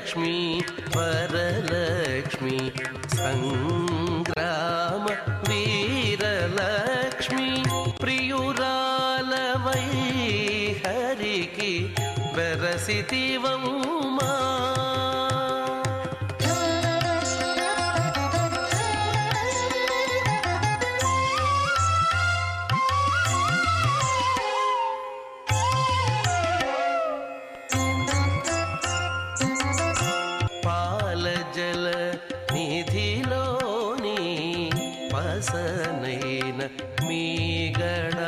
జయలక్ష్మి వరలక్ష్మి సంగ్రామ వీరలక్ష్మి ప్రియురాలవై హరికి బెరసితివమ్మా పసనైన మీగడ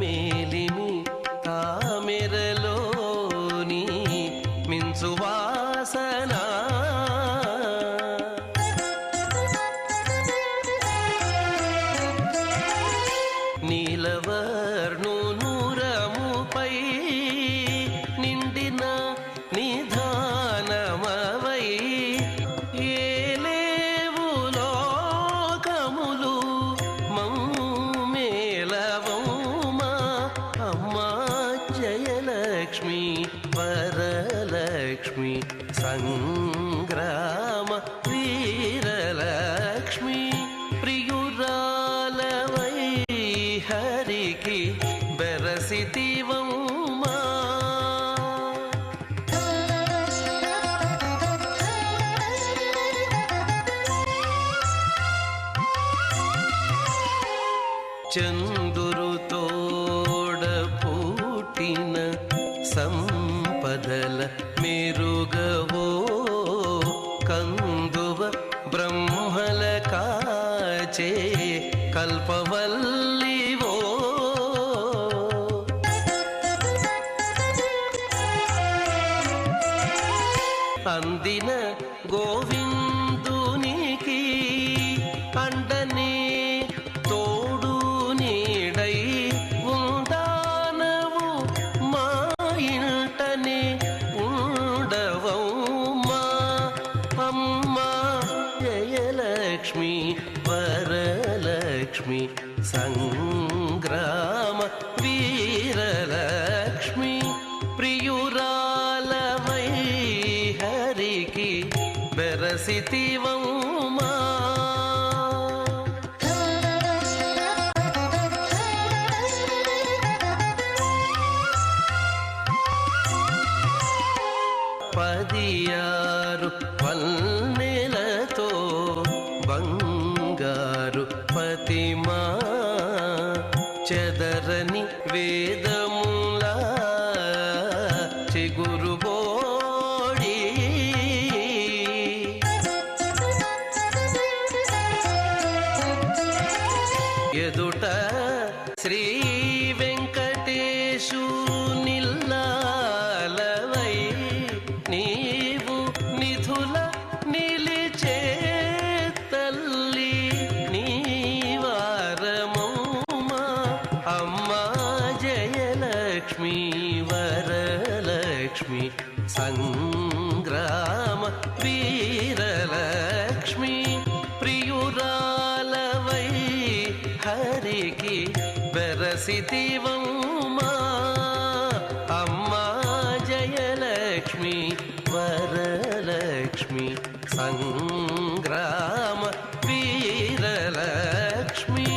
మేలిమి తామెరలోని మించువాసన నీలవర్ణునురముపై నిండిన నిధానమవై జయలక్ష్మి వరలక్ష్మి సంగ్రామ వీరలక్ష్మి ప్రియురాలవై హరికి బెరసితివమ్మా చందురుతో సంపదల మెరుగవో కందువ బ్రహ్మల కాచే కల్పవల్లివో అందిన గోవిందునికి అండనే తోడు నీడై ఉందానవు మా ఇంటనే ఉండవమ్మా అమ్మా జయలక్ష్మి వరలక్ష్మి సంగ్రామ వీరలక్ష్మి ప్రియురాలవై హరికి బెరసితివమ్మా పదియారు పల్నెలతో బంగారు పతిమా చెదరని వేదములా చిగురుబోడి ఎదుట శ్రీ వెంకటేశు నిల్లాలవై నీవు నిధుల నిలిచే తల్లి నీవారమౌమా అమ్మా జయలక్ష్మి వరలక్ష్మి సంగ్రామ వీరలక్ష్మి ప్రియురాలవై హరికి బెరసితివమ్మా అమ్మా జయలక్ష్మి వరలక్ష్మి సంగ్రామ వీరలక్ష్మి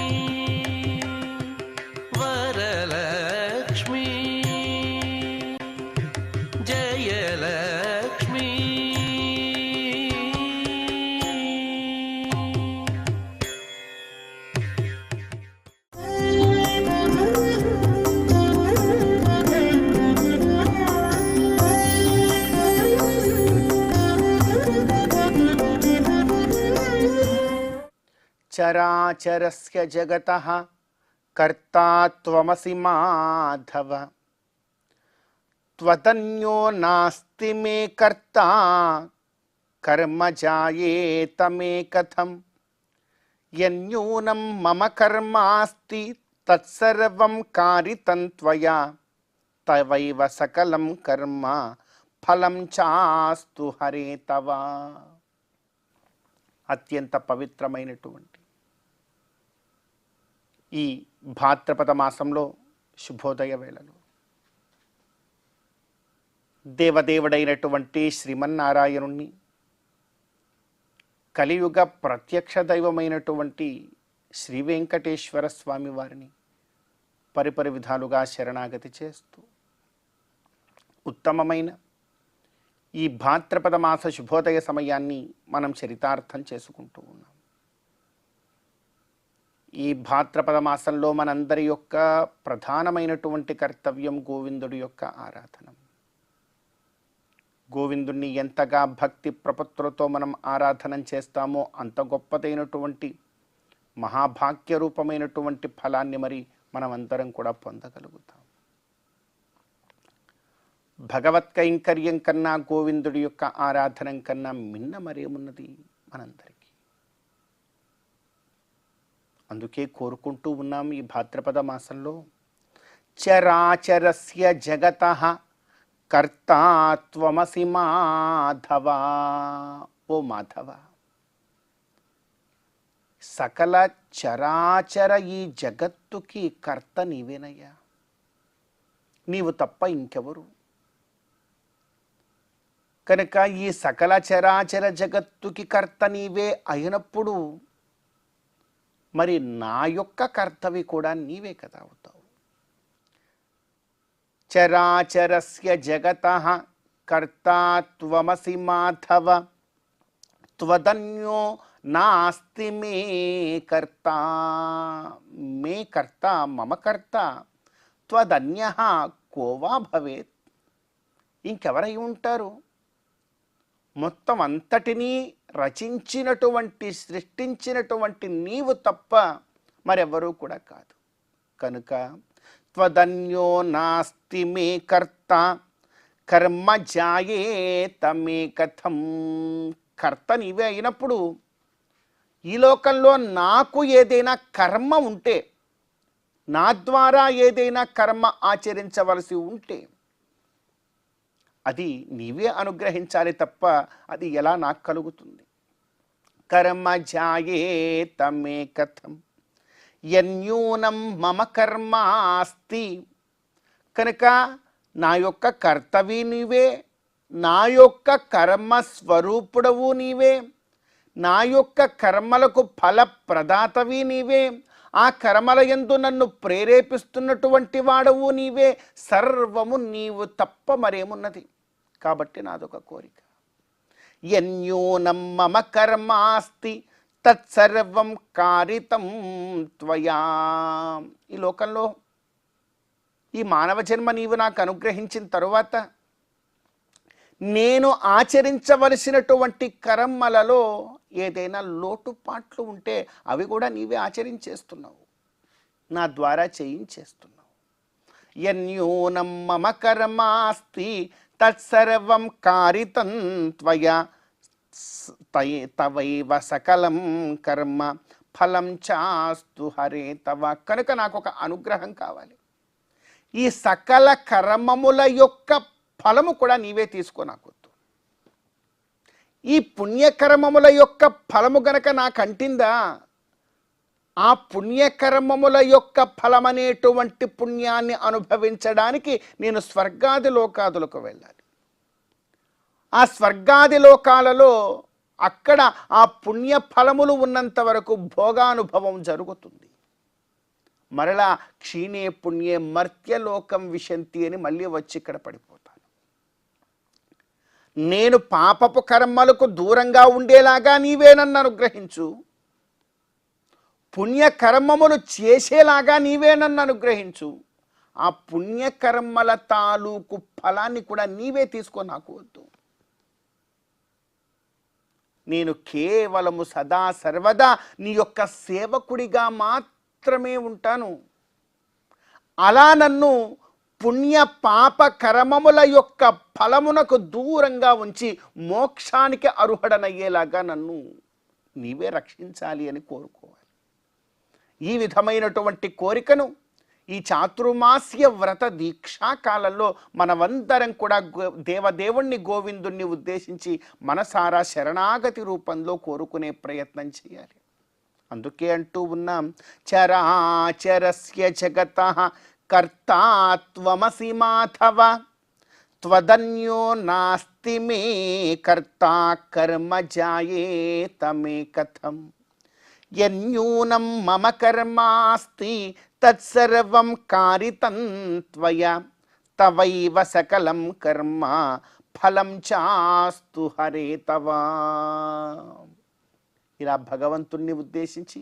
వరలక్ష్మి జయలక్ష్మి చరాచరస్య జగతః కర్తా త్వమసి మాధవ త్వదన్యో నాస్తి మే కర్తా కర్మ జాయేత మే కథం యన్యూనం మమ కర్మాస్తి తత్సర్వం కారితం త్వయా తవైవ సకలం కర్మ ఫలం చాస్తు హరే తవ. అత్యంత పవిత్రమైనటువంటి ఈ భాద్రపద మాసంలో శుభోదయ వేళలో దేవదేవుడైనటువంటి శ్రీమన్నారాయణుణ్ణి, కలియుగ ప్రత్యక్ష దైవమైనటువంటి శ్రీ వెంకటేశ్వర స్వామి వారిని పరిపరి విధాలుగా శరణాగతి చేస్తూ ఉత్తమమైన ఈ భాద్రపద మాస శుభోదయ సమయాన్ని మనం చరితార్థం చేసుకుంటూ ఉన్నాం. ఈ భాద్రపద మాసంలో మనందరి యొక్క ప్రధానమైనటువంటి కర్తవ్యం గోవిందుడి యొక్క ఆరాధన. గోవిందుణ్ణి ఎంతగా భక్తి ప్రపత్తులతో మనం ఆరాధన చేస్తామో అంత గొప్పదైనటువంటి మహాభాగ్య రూపమైనటువంటి ఫలాన్ని మరి మనమందరం కూడా పొందగలుగుతాం. భగవత్ కైంకర్యం కన్నా గోవిందుడి యొక్క ఆరాధన కన్నా మిన్న మరేమున్నది మనందరికీ. అందుకే కోరుకుంటూ ఉన్నాం ఈ భాద్రపద మాసంలో చరాచరస్య జగతః కర్తా త్వమసి మాధవ. ఓ మాధవ, సకల చరాచర ఈ జగత్తుకి కర్త నీవేనయ్యా, నీవు తప్ప ఇంకెవరు? కనుక ఈ సకల చరాచర జగత్తుకి కర్త నీవే అయినప్పుడు మరి నా యొక్క కర్తవి కూడా నీవే కదా అవుతావు. చరాచరస్య జగతః కర్తా త్వమసి మాధవ త్వదన్యో నాస్తి మే కర్త. మే కర్త మమ కర్త త్వదన్యః కోవా భవేత్. ఇంకెవరై ఉంటారు? మొత్తం అంతటినీ రచించినటువంటి సృష్టించినటువంటి నీవు తప్ప మరెవరూ కూడా కాదు. కనుక త్వదన్యో నాస్తి మే కర్త కర్మ జాయేత మే కథం. కర్త నీవే అయినప్పుడు ఈ లోకంలో నాకు ఏదైనా కర్మ ఉంటే, నా ద్వారా ఏదైనా కర్మ ఆచరించవలసి ఉంటే అది నీవే అనుగ్రహించాలి తప్ప అది ఎలా నాకు కలుగుతుంది? కర్మ జాయేత మే కథం యన్యూనం మమ కర్మ అస్తి. కనుక నా యొక్క కర్తవి నీవే, నా యొక్క కర్మ స్వరూపుడవు నీవే, నా యొక్క కర్మలకు ఫలప్రదాతవి నీవే, ఆ కర్మల యందు నన్ను ప్రేరేపిస్తున్నటువంటి వాడవు నీవే. సర్వము నీవు తప్ప మరేమున్నది? కాబట్టి నాదొక కోరిక, యన్యూనం మమ కర్మాస్తి తత్సర్వం కారితం త్వయా. ఈ లోకంలో ఈ మానవ జన్మ నీవు నాకు అనుగ్రహించిన తరువాత నేను ఆచరించవలసినటువంటి కర్మలలో ఏదైనా లోటుపాట్లు ఉంటే అవి కూడా నీవే ఆచరించేస్తున్నావు, నా ద్వారా చేయించేస్తున్నావు. యన్యూనం మమ కర్మాస్తి తత్సర్వం కారితం త్వయా తవైవ సకలం కర్మ ఫలం చాస్తు హరే తవ. కనుక నాకు ఒక అనుగ్రహం కావాలి. ఈ సకల కర్మముల యొక్క ఫలము కూడా నీవే తీసుకో నాకొద్దు. ఈ పుణ్యకర్మముల యొక్క ఫలము గనక నాకు అంటిందా, ఆ పుణ్యకర్మముల యొక్క ఫలమనేటువంటి పుణ్యాన్ని అనుభవించడానికి నేను స్వర్గాది లోకాదులకు వెళ్ళాలి. ఆ స్వర్గాది లోకాలలో అక్కడ ఆ పుణ్య ఫలములు ఉన్నంత వరకు భోగానుభవం జరుగుతుంది. మరలా క్షీణే పుణ్యే మర్త్యలోకం విశంతి అని మళ్ళీ వచ్చి ఇక్కడ పడిపోతాను. నేను పాపపు కర్మలకు దూరంగా ఉండేలాగా నీవే నన్ను అనుగ్రహించు, పుణ్యకర్మములు చేసేలాగా నీవే నన్ను అనుగ్రహించు. ఆ పుణ్యకర్మల తాలూకు ఫలాన్ని కూడా నీవే తీసుకో, నాకు వద్దు. నేను కేవలము సదా సర్వదా నీ యొక్క సేవకుడిగా మాత్రమే ఉంటాను. అలా నన్ను పుణ్య పాప కర్మముల యొక్క ఫలమునకు దూరంగా ఉంచి మోక్షానికి అర్హుడనయ్యేలాగా నన్ను నీవే రక్షించాలి అని కోరుకోవాలి. ఈ విధమైనటువంటి కోరికను ఈ చాతుర్మాస్య వ్రత దీక్షా కాలంలో మనమందరం కూడా దేవదేవుణ్ణి గోవిందుణ్ణి ఉద్దేశించి మనసారా శరణాగతి రూపంలో కోరుకునే ప్రయత్నం చేయాలి. అందుకే అంటూ ఉన్నాం, చరాచరస్య జగతః కర్తా త్వమసి మాధవ త్వదన్యో నాస్తి మే కర్తా కర్మ జాయేత మే కథం యన్యూనం మమ కర్మాస్తి తత్సర్వం కారితం త్వయా తవైవ సకలం కర్మ ఫలం చాస్తు హరే తవా. ఇలా భగవంతుణ్ణి ఉద్దేశించి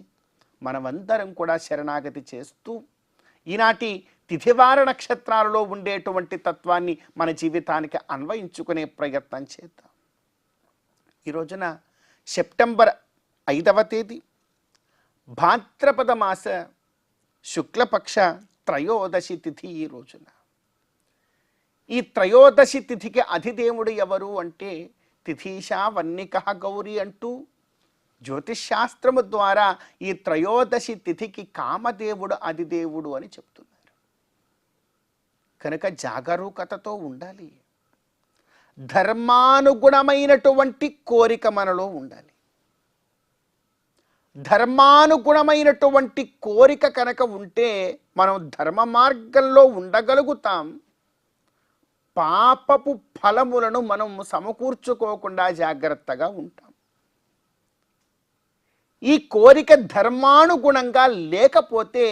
మనమందరం కూడా శరణాగతి చేస్తూ ఈనాటి తిథివార నక్షత్రాలలో ఉండేటువంటి తత్వాన్ని మన జీవితానికి అన్వయించుకునే ప్రయత్నం చేద్దాం. ఈ రోజున సెప్టెంబర్ 5వ తేదీ భాద్రపద మాస శుక్లపక్ష త్రయోదశి తిథి. ఈ రోజున ఈ త్రయోదశి తిథికి అధిదేవుడు ఎవరు అంటే తిథీషా వన్నిక గౌరీ అంటూ జ్యోతిష్శాస్త్రము ద్వారా ఈ త్రయోదశి తిథికి కామదేవుడు అధిదేవుడు అని చెప్తున్నారు. కనుక జాగరూకతతో ఉండాలి. ధర్మానుగుణమైనటువంటి కోరిక మనలో ఉండాలి. ధర్మానుగుణమైనటువంటి కోరిక కనుక ఉంటే మనం ధర్మ మార్గంలో ఉండగలుగుతాం. పాపపు ఫలములను మనం సమకూర్చుకోకుండా జాగ్రత్తగా ఉంటాం. ఈ కోరిక ధర్మానుగుణంగా లేకపోతే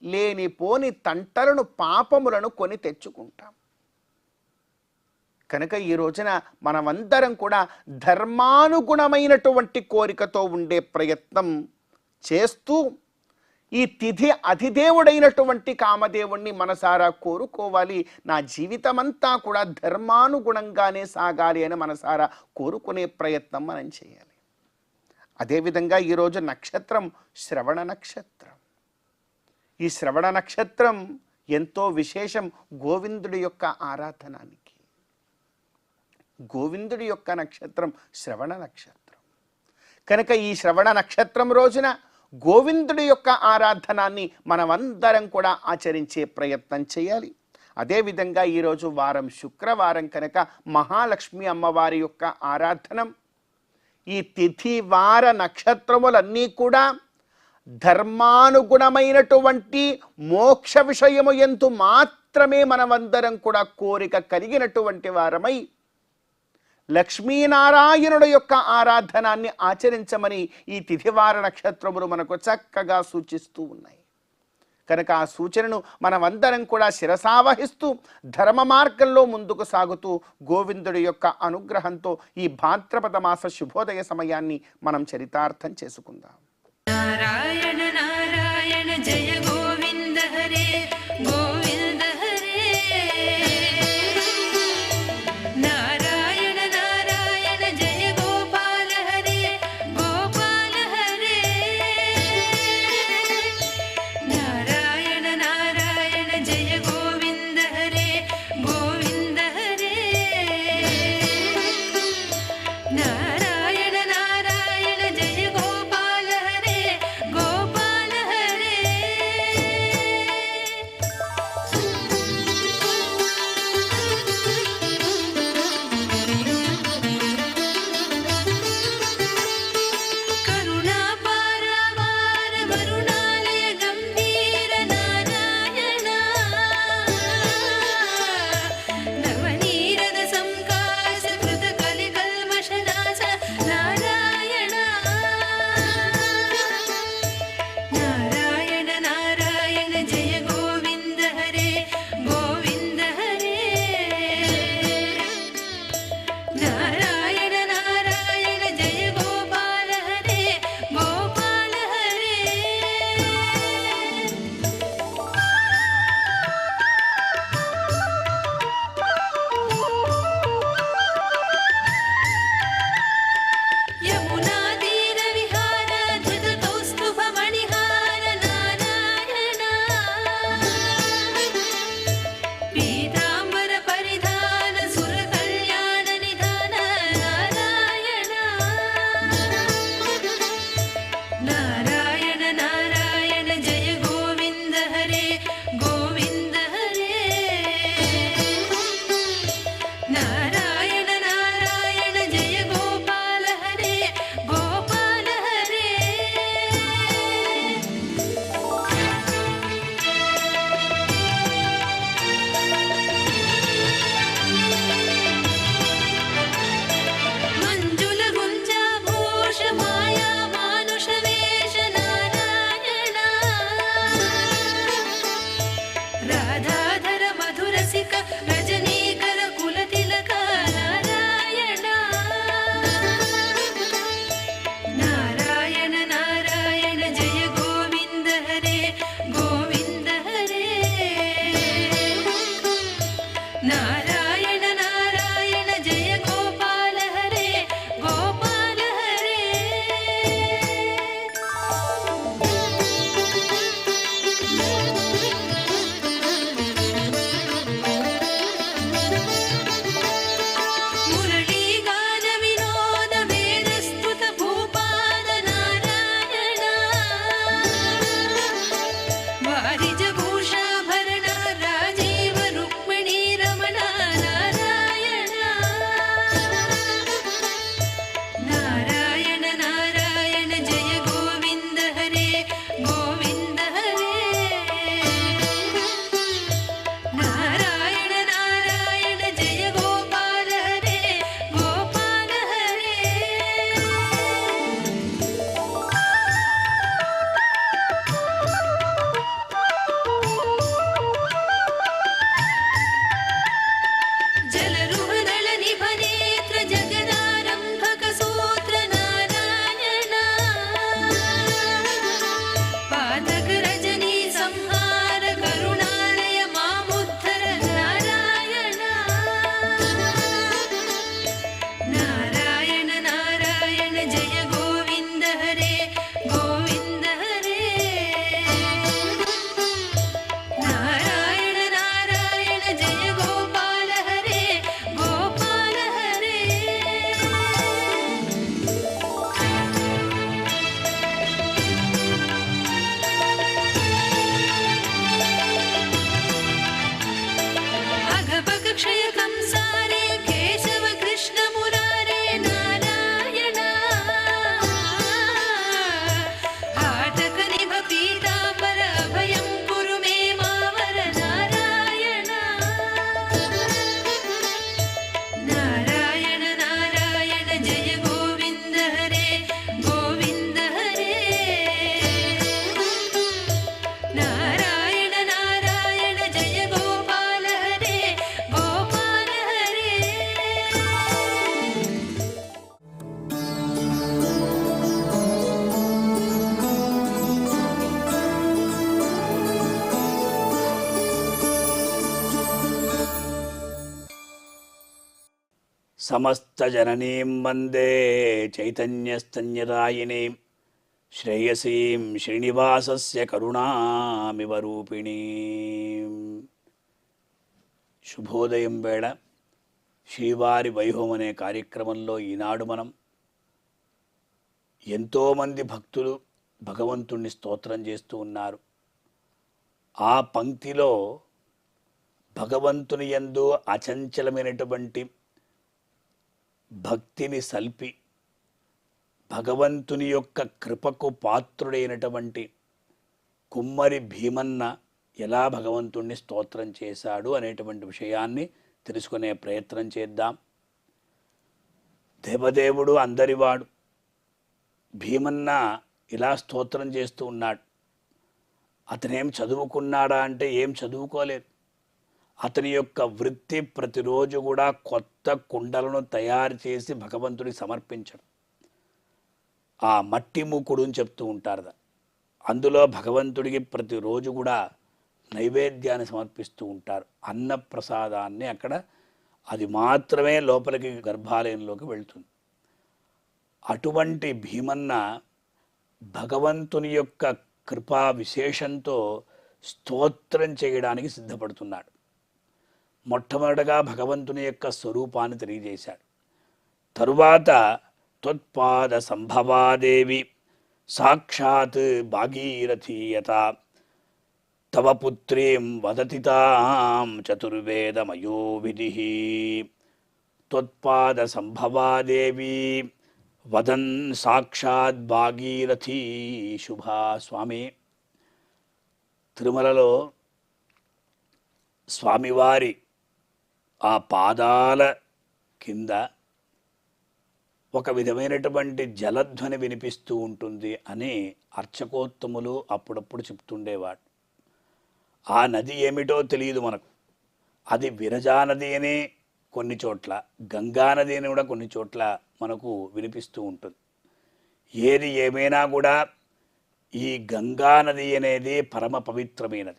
లేనిపోని తంటలను పాపములను కొని తెచ్చుకుంటాం. కనుక ఈ రోజున మనమందరం కూడా ధర్మానుగుణమైనటువంటి కోరికతో ఉండే ప్రయత్నం చేస్తూ ఈ తిథి అధిదేవుడైనటువంటి కామదేవుణ్ణి మనసారా కోరుకోవాలి. నా జీవితమంతా కూడా ధర్మానుగుణంగానే సాగాలి అని మనసారా కోరుకునే ప్రయత్నం మనం చేయాలి. అదేవిధంగా ఈరోజు నక్షత్రం శ్రవణ నక్షత్రం. ఈ శ్రవణ నక్షత్రం ఎంతో విశేషం గోవిందుడి యొక్క ఆరాధనానికి. గోవిందుడి యొక్క నక్షత్రం శ్రవణ నక్షత్రం. కనుక ఈ శ్రవణ నక్షత్రం రోజున గోవిందుడి యొక్క ఆరాధనాన్ని మనమందరం కూడా ఆచరించే ప్రయత్నం చేయాలి. అదేవిధంగా ఈరోజు వారం శుక్రవారం కనుక మహాలక్ష్మి అమ్మవారి యొక్క ఆరాధనం. ఈ తిథి వార నక్షత్రములన్నీ కూడా ధర్మానుగుణమైనటువంటి మోక్ష విషయము ఎందు మాత్రమే మనమందరం కూడా కోరిక కలిగినటువంటి వారమై లక్ష్మీనారాయణుడు యొక్క ఆరాధనాన్ని ఆచరించమని ఈ తిథివార నక్షత్రములు మనకు చక్కగా సూచిస్తూ ఉన్నాయి. కనుక ఆ సూచనను మనమందరం కూడా శిరసావహిస్తూ ధర్మ మార్గంలో ముందుకు సాగుతూ గోవిందుడి యొక్క అనుగ్రహంతో ఈ భాద్రపద మాస శుభోదయ సమయాన్ని మనం చరితార్థం చేసుకుందాం. నారాయణ నారాయణ జయ గోవింద హరే గోవింద హరే. నారాయణ నారాయణ జయ గోపాల హరే గోపాల హరే. నారాయణ నారాయణ జయ గోవింద హరే గోవింద హరే. నారాయణ నారాయణ జయ గోపాల హరే గోపాల హరే. సమస్తజననీం వందే చైతన్యస్తన్యదాయినీం శ్రేయసీం శ్రీనివాసస్య కరుణామివ రూపిణీం. శుభోదయం వేళ శ్రీవారి వైభవం అనే కార్యక్రమంలో ఈనాడు మనం ఎంతోమంది భక్తులు భగవంతుణ్ణి స్తోత్రం చేస్తూ ఉన్నారు. ఆ పంక్తిలో భగవంతుని యందు అచంచలమైనటువంటి భక్తిని సల్పి భగవంతుని యొక్క కృపకు పాత్రుడైనటువంటి కుమ్మరి భీమన్న ఎలా భగవంతుణ్ణి స్తోత్రం చేశాడు అనేటువంటి విషయాన్ని తెలుసుకునే ప్రయత్నం చేద్దాం. దేవదేవుడు అందరివాడు. భీమన్న ఇలా స్తోత్రం చేస్తూ ఉన్నాడు. అతనేం చదువుకున్నాడా అంటే ఏం చదువుకోలేదు. అతని యొక్క వృత్తి ప్రతిరోజు కూడా కొత్త కుండలను తయారు చేసి భగవంతుడికి సమర్పించడం. ఆ మట్టి మూకుడు అని చెప్తూ ఉంటారు. అందులో భగవంతుడికి ప్రతిరోజు కూడా నైవేద్యాన్ని సమర్పిస్తూ ఉంటారు. అన్నప్రసాదాన్ని అక్కడ అది మాత్రమే లోపలికి గర్భాలయంలోకి వెళ్తుంది. అటువంటి భీమన్న భగవంతుని యొక్క కృపా విశేషంతో స్తోత్రం చేయడానికి సిద్ధపడుతున్నాడు. మొట్టమొదటగా భగవంతుని యొక్క స్వరూపాన్ని తెలియజేశాడు. తరువాత త్వత్పాద సంభవాదేవి సాక్షాత్ భాగీరథీయత తవ పుత్రీం వదతి తాం చతుర్వేదమయో విధి. త్వత్పాద సంభవాదేవి వదన్ సాక్షాత్ భాగీరథీ శుభా. స్వామి, తిరుమలలో స్వామివారి ఆ పాదాల కింద ఒక విధమైనటువంటి జలధ్వని వినిపిస్తూ ఉంటుంది అని అర్చకోత్తములు అప్పుడప్పుడు చెప్తుండేవాడు. ఆ నది ఏమిటో తెలియదు మనకు. అది విరజా నది అని కొన్ని చోట్ల, గంగా నది అని కూడా కొన్ని చోట్ల మనకు వినిపిస్తూ ఉంటుంది. ఏది ఏమైనా కూడా ఈ గంగా నది అనేది పరమ పవిత్రమైనది.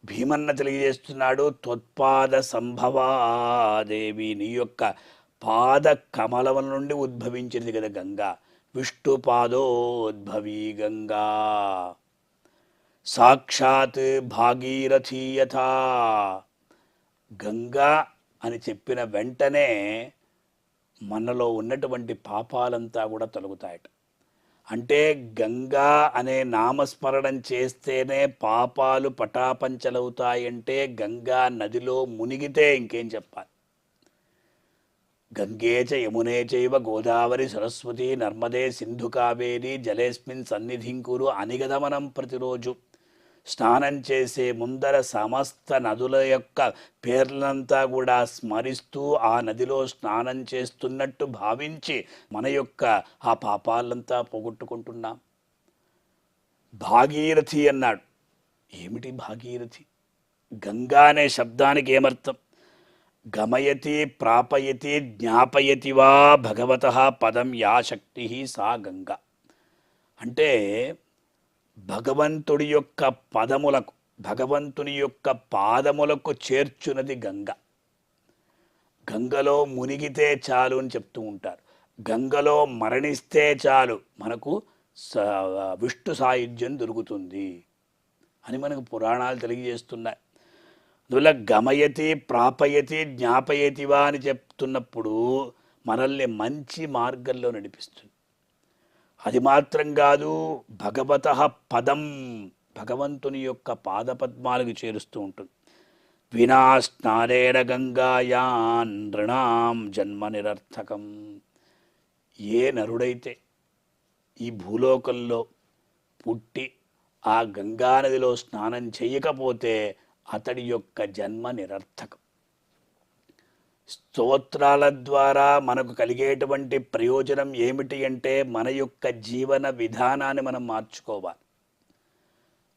భీమన్న తెలియజేస్తున్నాడు, త్వత్పాద సంభవాదేవి, నీ యొక్క పాద కమలం నుండి ఉద్భవించింది కదా గంగా. విష్ణు పాదోద్భవీ గంగా సాక్షాత్ భాగీరథీయత. గంగా అని చెప్పిన వెంటనే మనలో ఉన్నటువంటి పాపాలంతా కూడా తొలగుతాయట. అంటే గంగా అనే నామస్మరణం చేస్తేనే పాపాలు పటాపంచలవుతాయంటే గంగా నదిలో మునిగితే ఇంకేం చెప్పాలి. గంగే చ యమునే చైవ గోదావరి సరస్వతి నర్మదే సింధు కావేరి జలేస్మిన్ సన్నిధిం కురు అని కదా మనం ప్రతిరోజు స్నానం చేసే ముందర సమస్త నదుల యొక్క పేర్లంతా కూడా స్మరిస్తూ ఆ నదిలో స్నానం చేస్తున్నట్టు భావించి మన యొక్క ఆ పాపాలంతా పోగొట్టుకుంటున్నాం. భాగీరథి అన్నాడు. ఏమిటి భాగీరథి? గంగా అనే శబ్దానికి ఏమర్థం? గమయతి ప్రాపయతి జ్ఞాపయతి వా భగవతః పదం యా శక్తి సా గంగా. అంటే భగవంతుడి యొక్క పదములకు, భగవంతుని యొక్క పాదములకు చేర్చున్నది గంగ. గంగలో మునిగితే చాలు అని చెప్తూ ఉంటారు. గంగలో మరణిస్తే చాలు మనకు విష్ణు సాయుధ్యం దొరుకుతుంది అని మనకు పురాణాలు తెలియజేస్తున్నాయి. అందువల్ల గమయతి ప్రాపయతి జ్ఞాపయతివా అని చెప్తున్నప్పుడు మనల్ని మంచి మార్గంలో నడిపిస్తుంది. అది మాత్రం కాదు, భగవతః పదం, భగవంతుని యొక్క పాదపద్మాలకు చేరుస్తూ ఉంటుంది. వినా స్నానేన గంగాయాన్ నృణాం జన్మ నిరర్థకం. ఏ నరుడైతే ఈ భూలోకంలో పుట్టి ఆ గంగానదిలో స్నానం చేయకపోతే అతడి యొక్క జన్మ నిరర్థకం. స్తోత్రాల ద్వారా మనకు కలిగేటువంటి ప్రయోజనం ఏమిటి అంటే మన యొక్క జీవన విధానాన్ని మనం మార్చుకోవాలి.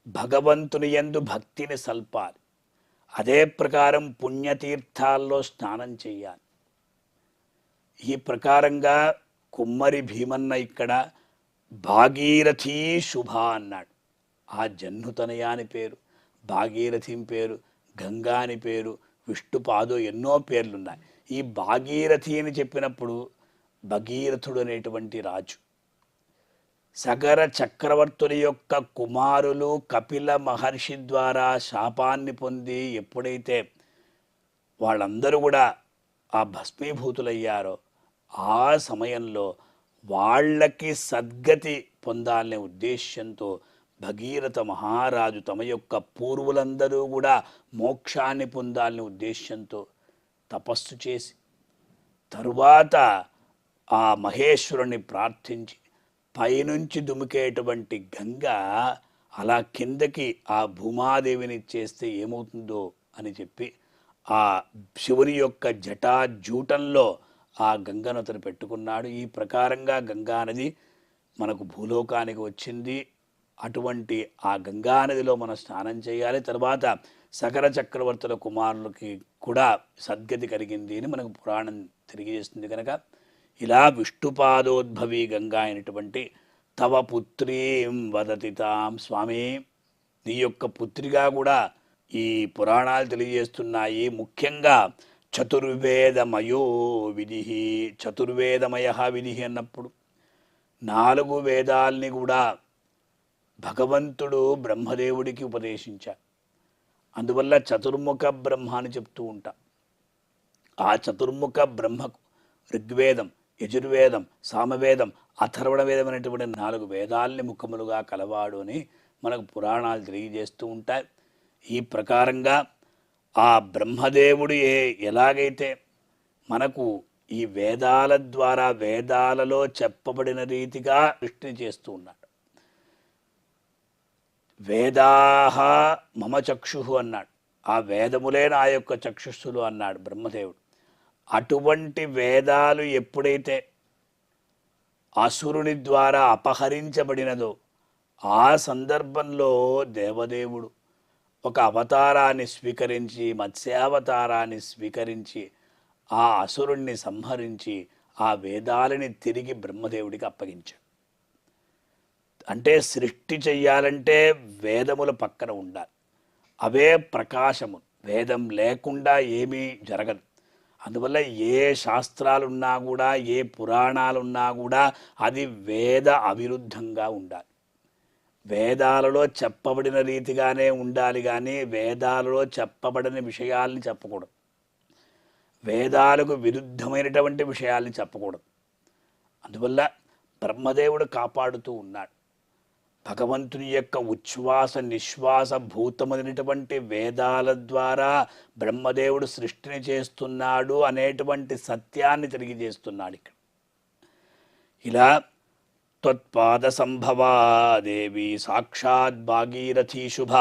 భగవంతుని యందు భక్తిని సల్పాలి. అదే ప్రకారం పుణ్యతీర్థాల్లో స్నానం చేయాలి. ఈ ప్రకారంగా కుమ్మరి భీమన్న ఇక్కడ భాగీరథీ శుభ అన్నాడు. ఆ జహ్నుతనయ అని పేరు, భాగీరథి పేరు, గంగా అని పేరు, విష్ణుపాదో ఎన్నో పేర్లున్నాయి. ఈ భాగీరథి అని చెప్పినప్పుడు భగీరథుడు అనేటువంటి రాజు సగర చక్రవర్తుల యొక్క కుమారులు కపిల మహర్షి ద్వారా శాపాన్ని పొంది ఎప్పుడైతే వాళ్ళందరూ కూడా ఆ భస్మీభూతులయ్యారో ఆ సమయంలో వాళ్ళకి సద్గతి పొందాలనే ఉద్దేశ్యంతో భగీరథ మహారాజు తమ యొక్క పూర్వులందరూ కూడా మోక్షాన్ని పొందాలనే ఉద్దేశ్యంతో తపస్సు చేసి తరువాత ఆ మహేశ్వరుని ప్రార్థించి పైనుంచి దుమికేటువంటి గంగ అలా కిందకి ఆ భూమాదేవిని చేస్తే ఏమవుతుందో అని చెప్పి ఆ శివుని యొక్క జటాజూటంలో ఆ గంగను అతను పెట్టుకున్నాడు. ఈ ప్రకారంగా గంగా నది మనకు భూలోకానికి వచ్చింది. అటువంటి ఆ గంగా నదిలో మనం స్నానం చేయాలి. తర్వాత సకల చక్రవర్తుల కుమారులకి కూడా సద్గతి కలిగింది అని మనకు పురాణం తెలియజేస్తుంది. కనుక ఇలా విష్ణుపాదోద్భవి గంగా అయినటువంటి తవ పుత్రీం వదతి తాం స్వామి, నీ యొక్క పుత్రిగా కూడా ఈ పురాణాలు తెలియజేస్తున్నాయి. ముఖ్యంగా చతుర్వేదమయో విధి, చతుర్వేదమయ విధి అన్నప్పుడు 4 వేదాల్ని కూడా భగవంతుడు బ్రహ్మదేవుడికి ఉపదేశించాడు. అందువల్ల చతుర్ముఖ బ్రహ్మ అని చెప్తూ ఉంటా. ఆ చతుర్ముఖ బ్రహ్మకు ఋగ్వేదం, యజుర్వేదం, సామవేదం, అథర్వణ వేదం అనేటువంటి 4 వేదాల్ని ముఖములుగా కలవాడు అని మనకు పురాణాలు తెలియజేస్తూ ఉంటాయి. ఈ ప్రకారంగా ఆ బ్రహ్మదేవుడు ఎలాగైతే మనకు ఈ వేదాల ద్వారా వేదాలలో చెప్పబడిన రీతిగా సృష్టిని చేస్తూ ఉన్నాడు. వేదాహ మమ చక్షుహు అన్నాడు. ఆ వేదములే నా యొక్క చక్షుస్సులు అన్నాడు బ్రహ్మదేవుడు. అటువంటి వేదాలు ఎప్పుడైతే అసురుని ద్వారా అపహరించబడినదో ఆ సందర్భంలో దేవదేవుడు ఒక అవతారాన్ని స్వీకరించి, మత్స్యావతారాన్ని స్వీకరించి ఆ అసురుణ్ణి సంహరించి ఆ వేదాలని తిరిగి బ్రహ్మదేవుడికి అప్పగించాడు. అంటే సృష్టి చెయ్యాలంటే వేదముల పక్కన ఉండాలి. అవే ప్రకాశము. వేదం లేకుండా ఏమీ జరగదు. అందువల్ల ఏ శాస్త్రాలున్నా కూడా, ఏ పురాణాలున్నా కూడా అది వేద అవిరుద్ధంగా ఉండాలి. వేదాలలో చెప్పబడిన రీతిగానే ఉండాలి, కానీ వేదాలలో చెప్పబడిన విషయాల్ని చెప్పకూడదు. వేదాలకు విరుద్ధమైనటువంటి విషయాల్ని చెప్పకూడదు. అందువల్ల బ్రహ్మదేవుడు కాపాడుతూ ఉన్నాడు. భగవంతుని యొక్క ఉచ్ఛ్వాస నిశ్వాస భూతమైనటువంటి వేదాల ద్వారా బ్రహ్మదేవుడు సృష్టిని చేస్తున్నాడు అనేటువంటి సత్యాన్ని తెలియజేస్తున్నాడు ఇక్కడ. ఇలా త్వత్పాద సంభవా దేవి సాక్షాత్ భాగీరథీ శుభ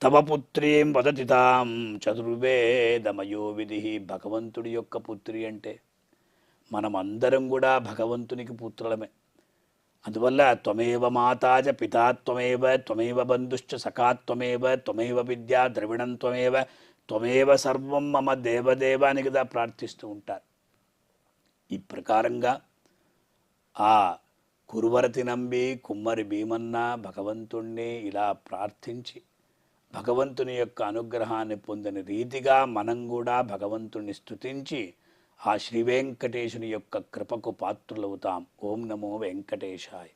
తవ పుత్రీం వదతి తాం చతుర్వేదమయో విధి. భగవంతుడి యొక్క పుత్రి అంటే మనమందరం కూడా భగవంతునికి పుత్రులమే. అందువల్ల త్వమేవ మాతాజ పితా త్వమేవ, త్వమేవ బంధుశ్చ సఖా త్వమేవ, త్వమేవ విద్యా ద్రవిణం త్వమేవ, త్వమేవ సర్వం మమ దేవదేవ అని కదా ప్రార్థిస్తూ ఉంటారు. ఈ ప్రకారంగా ఆ కురువరతి నంబి కుమ్మరి భీమన్న భగవంతుణ్ణి ఇలా ప్రార్థించి భగవంతుని యొక్క అనుగ్రహాన్ని పొందిన రీతిగా మనం కూడా భగవంతుణ్ణి స్తుతించి ఆ శ్రీ వెంకటేశుని యొక్క కృపకు పాత్రులవుతాం. ఓం నమో వెంకటేశాయ.